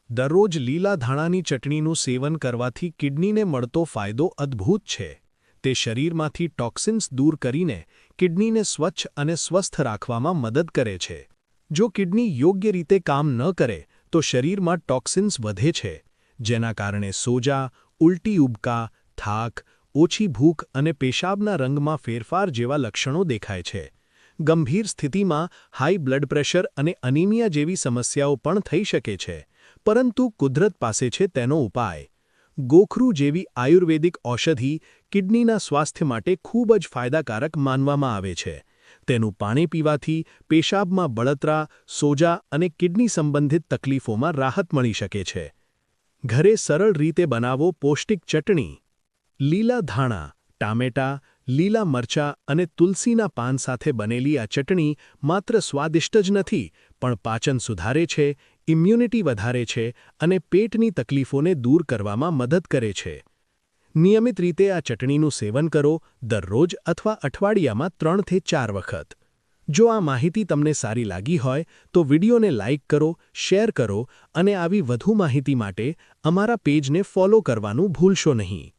દરરોજ લીલા ધાણાની ચટણીનું સેવન કરવાથી કિડનીને મળતો ફાયદો અદ્ભુત છે. તે શરીરમાંથી ટોક્સિન્સ દૂર કરીને કિડનીને સ્વચ્છ અને સ્વસ્થ રાખવામાં મદદ કરે છે. જો કિડની યોગ્ય રીતે કામ ન કરે તો શરીરમાં ટોક્સિન્સ વધે છે, જેના કારણે સોજા, ઉલટી ઉબકા, થાક, ઓછી ભૂખ અને પેશાબના રંગમાં ફેરફાર જેવા લક્ષણો દેખાય છે. ગંભીર સ્થિતિમાં હાઈ બ્લડ પ્રેશર અને અનિમિયા જેવી સમસ્યાઓ પણ થઈ શકે છે. પરંતુ કુદરત પાસે છે તેનો ઉપાય. ગોખરૂ જેવી આયુર્વેદિક ઔષધિ કિડનીના સ્વાસ્થ્ય માટે ખૂબ જ ફાયદાકારક માનવામાં આવે છે. તેનું પાણી પીવાથી પેશાબમાં બળતરા, સોજા અને કિડની સંબંધિત તકલીફોમાં રાહત મળી શકે છે. ઘરે સરળ રીતે બનાવો પૌષ્ટિક ચટણી. લીલા ધાણા, ટામેટાં, લીલા મરચાં અને તુલસીના પાન સાથે બનેલી આ ચટણી માત્ર સ્વાદિષ્ટ જ નથી, પણ પાચન સુધારે છે, ઇમ્યુનિટી વધારે છે અને પેટની તકલીફોને દૂર કરવામાં મદદ કરે છે. નિયમિત રીતે આ ચટણીનું સેવન કરો, દરરોજ અથવા અઠવાડિયામાં 3 થી 4 વખત. જો આ માહિતી તમને સારી લાગી હોય તો વિડિયોને લાઇક કરો, શેર કરો અને આવી વધુ માહિતી માટે અમારા પેજને ફોલો કરવાનું ભૂલશો નહીં.